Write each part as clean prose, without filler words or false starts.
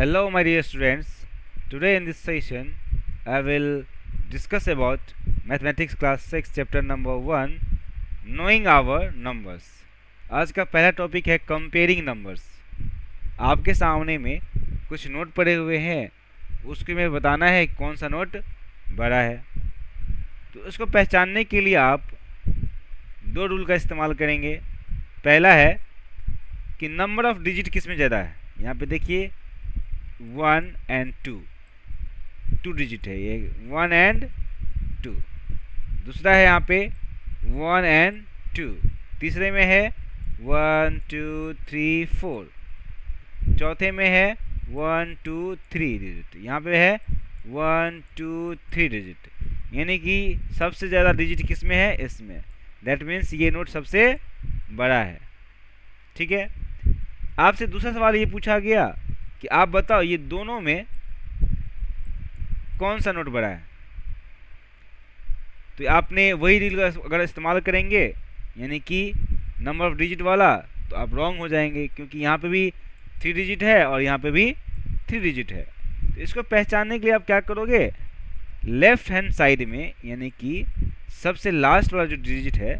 Hello, my dear students. Today in this session, I will discuss about Mathematics Class 6 Chapter number 1 Knowing Our Numbers. आज का पहला topic है comparing numbers. आपके सामने में कुछ नोट पड़े हुए हैं, उसके में बताना है कौन सा नोट बड़ा है। तो उसको पहचानने के लिए आप दो रूल का इस्तेमाल करेंगे। पहला है कि नंबर ऑफ डिजिट किस में ज़्यादा है। यहाँ पे देखिए 1 एंड 2 डिजिट है, ये 1 एंड 2। दूसरा है यहाँ पे 1 एंड 2। तीसरे में है 1 2 3 4। चौथे में है 1 2 3 डिजिट। यहाँ पे है 1 2 3 डिजिट, यानी कि सबसे ज़्यादा डिजिट किस में है, इसमें। दैट मीन्स ये नोट सबसे बड़ा है। ठीक है। आपसे दूसरा सवाल ये पूछा गया कि आप बताओ ये दोनों में कौन सा नोट बड़ा है। तो आपने वही रील का अगर इस्तेमाल करेंगे, यानी कि नंबर ऑफ डिजिट वाला, तो आप रॉन्ग हो जाएंगे, क्योंकि यहाँ पे भी 3 डिजिट है और यहाँ पे भी 3 डिजिट है। तो इसको पहचानने के लिए आप क्या करोगे, लेफ्ट हैंड साइड में, यानी कि सबसे लास्ट वाला जो डिजिट है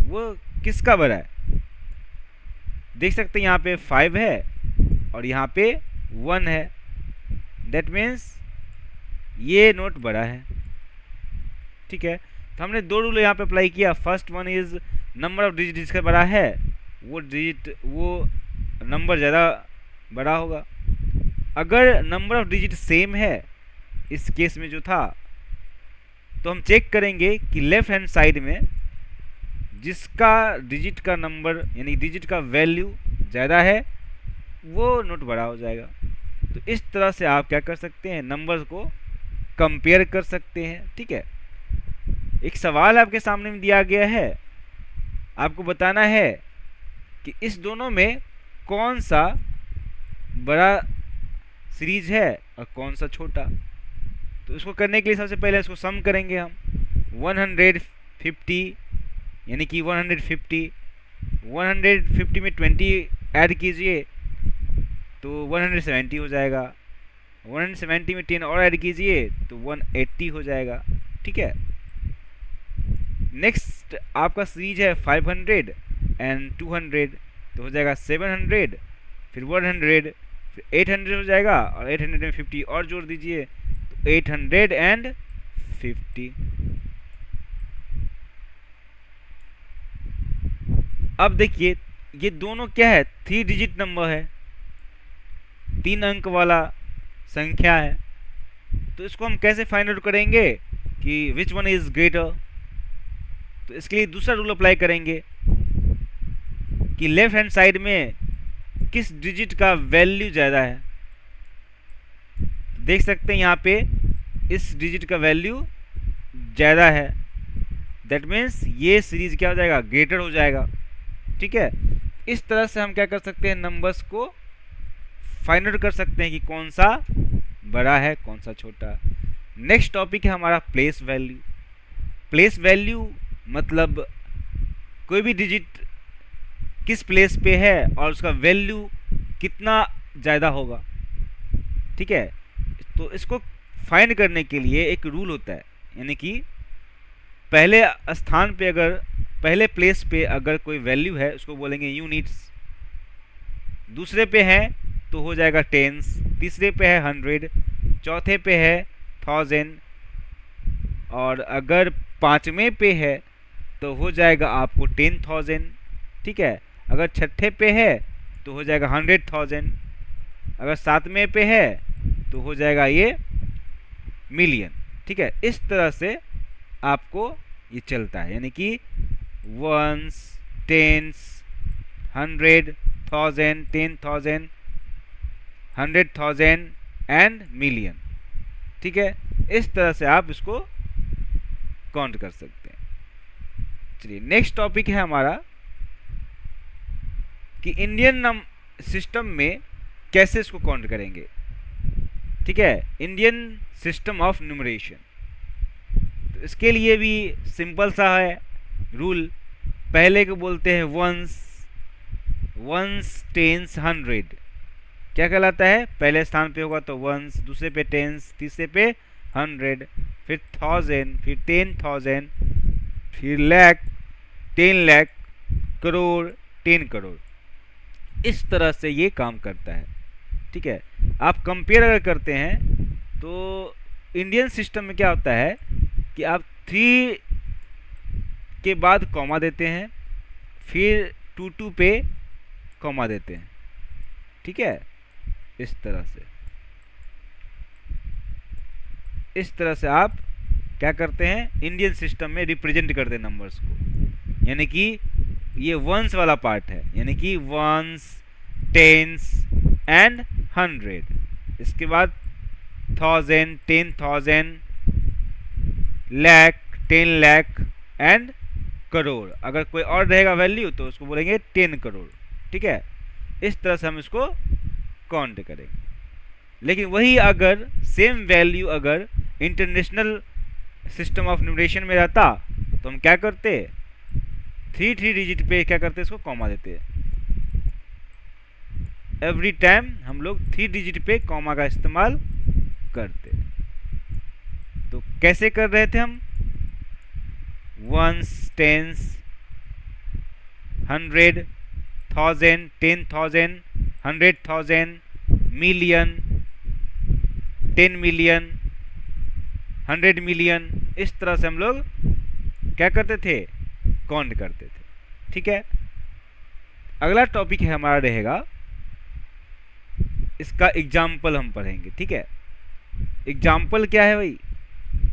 वो किसका बड़ा है। देख सकते हैं यहाँ पे 5 है और यहाँ पे 1 है। दैट मीन्स ये नोट बड़ा है। ठीक है। तो हमने दो रूल यहाँ पे अप्लाई किया। First one is number of digit जिसका बड़ा है वो नंबर ज़्यादा बड़ा होगा। अगर नंबर ऑफ डिजिट सेम है, इस केस में जो था, तो हम चेक करेंगे कि लेफ्ट हैंड साइड में जिसका डिजिट का नंबर यानी डिजिट का वैल्यू ज़्यादा है वो नोट बड़ा हो जाएगा। तो इस तरह से आप क्या कर सकते हैं, नंबर्स को कंपेयर कर सकते हैं। ठीक है। एक सवाल आपके सामने में दिया गया है, आपको बताना है कि इस दोनों में कौन सा बड़ा सीरीज है और कौन सा छोटा। तो इसको करने के लिए सबसे पहले इसको सम करेंगे हम। 150 यानी कि 150 में 20 ऐड कीजिए तो 170 हो जाएगा। 170 में 10 और ऐड कीजिए तो 180 हो जाएगा। ठीक है। नेक्स्ट आपका सीरीज है 500 एंड 200, तो हो जाएगा 700, फिर 100, फिर 800 हो जाएगा, और 800 में 50 और जोड़ दीजिए तो 850। अब देखिए ये दोनों क्या है, 3 डिजिट नंबर है, 3 अंक वाला संख्या है। तो इसको हम कैसे फाइंड आउट करेंगे कि विच वन इज ग्रेटर। तो इसके लिए दूसरा रूल अप्लाई करेंगे कि लेफ्ट हैंड साइड में किस डिजिट का वैल्यू ज़्यादा है। देख सकते हैं यहाँ पे इस डिजिट का वैल्यू ज़्यादा है। दैट मीन्स ये सीरीज क्या हो जाएगा, ग्रेटर हो जाएगा। ठीक है। इस तरह से हम क्या कर सकते हैं, नंबर्स को फाइंड आउट कर सकते हैं कि कौन सा बड़ा है कौन सा छोटा। नेक्स्ट टॉपिक है हमारा प्लेस वैल्यू। प्लेस वैल्यू मतलब कोई भी डिजिट किस प्लेस पे है और उसका वैल्यू कितना ज़्यादा होगा। ठीक है। तो इसको फाइंड करने के लिए एक रूल होता है, यानी कि पहले स्थान पे पहले प्लेस पे अगर कोई वैल्यू है उसको बोलेंगे यूनिट्स, दूसरे पे है तो हो जाएगा टेंस, तीसरे पे है 100, चौथे पे है 1000, और अगर पाँचवें पे है तो हो जाएगा आपको 10,000। ठीक है। अगर छठे पे है तो हो जाएगा 100,000, अगर सातवें पे है तो हो जाएगा ये मिलियन। ठीक है। इस तरह से आपको ये चलता है, यानी कि वंस, टेंस, 100, 1000, 10,000, 100,000 एंड मिलियन। ठीक है। इस तरह से आप इसको काउंट कर सकते हैं। चलिए नेक्स्ट टॉपिक है हमारा कि इंडियन सिस्टम में कैसे इसको काउंट करेंगे। ठीक है। इंडियन सिस्टम ऑफ न्यूमरेशन, तो इसके लिए भी सिंपल सा है रूल। पहले को बोलते हैं वंस, टेंस, 100, क्या कहलाता है, पहले स्थान पे होगा तो वंस, दूसरे पे टेंस, तीसरे पे 100, फिर 1000, फिर 10,000, फिर लाख, 10 लाख, करोड़, 10 करोड़। इस तरह से ये काम करता है। ठीक है, आप कंपेयर अगर करते हैं तो इंडियन सिस्टम में क्या होता है कि आप 3 के बाद कॉमा देते हैं, फिर 2 पे कॉमा देते हैं। ठीक है, इस तरह से आप क्या करते हैं, इंडियन सिस्टम में रिप्रेजेंट करते हैं नंबर्स को। यानी कि ये वंस वाला पार्ट है, यानी कि वंस, टेंस एंड 100। इसके बाद 1000, 10,000, लाख, 10 लाख एंड करोड़। अगर कोई और रहेगा वैल्यू तो उसको बोलेंगे 10 करोड़। ठीक है, इस तरह से हम इसको काउंट करेंगे। लेकिन वही अगर सेम वैल्यू अगर इंटरनेशनल सिस्टम ऑफ न्यूमरेशन में रहता तो हम क्या करते, 3 डिजिट पे क्या करते, इसको कॉमा देते। एवरी टाइम हम लोग 3 डिजिट पे कॉमा का इस्तेमाल करते। तो कैसे कर रहे थे हम, ones, tens, 100, 1000, 10,000, 100,000, million, 10 million, 100 million, इस तरह से हम लोग क्या करते थे, काउंट करते थे। ठीक है, अगला टॉपिक है हमारा रहेगा, इसका एग्जाम्पल हम पढ़ेंगे। ठीक है, एग्जाम्पल क्या है भाई,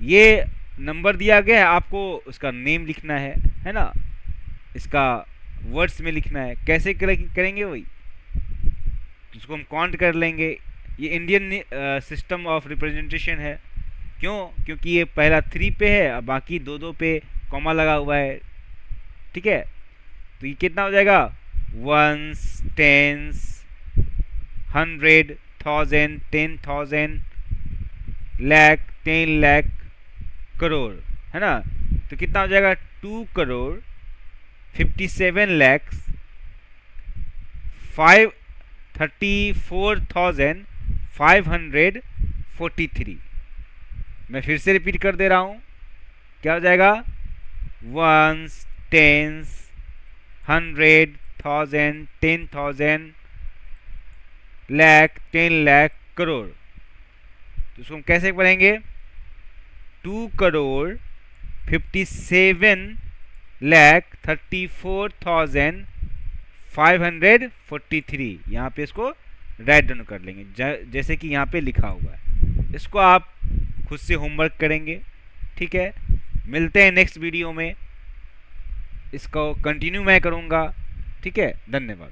ये नंबर दिया गया है, आपको उसका नेम लिखना है ना, इसका वर्ड्स में लिखना है। कैसे करेंगे भाई, उसको हम काउंट कर लेंगे। ये इंडियन सिस्टम ऑफ रिप्रेजेंटेशन है। क्यों, क्योंकि ये पहला 3 पे है और बाकी 2 पे कॉमा लगा हुआ है। ठीक है, तो ये कितना हो जाएगा, वंस, टेंस, 100, 1000, 10,000, लाख, 10 लाख, करोड़, है ना। तो कितना हो जाएगा, 2 करोड़ 57 लाख 34,543। मैं फिर से रिपीट कर दे रहा हूँ, क्या हो जाएगा, वंस, टेंस, 100, 1000, 10,000, लाख, 10 लाख, करोड़। तो इसको हम कैसे पढ़ेंगे, 2 करोड़ 57 लाख 34,543। यहाँ पे इसको राइट डाउन कर लेंगे जैसे कि यहाँ पे लिखा हुआ है। इसको आप खुद से होमवर्क करेंगे। ठीक है, मिलते हैं नेक्स्ट वीडियो में, इसको कंटिन्यू मैं करूँगा। ठीक है, धन्यवाद।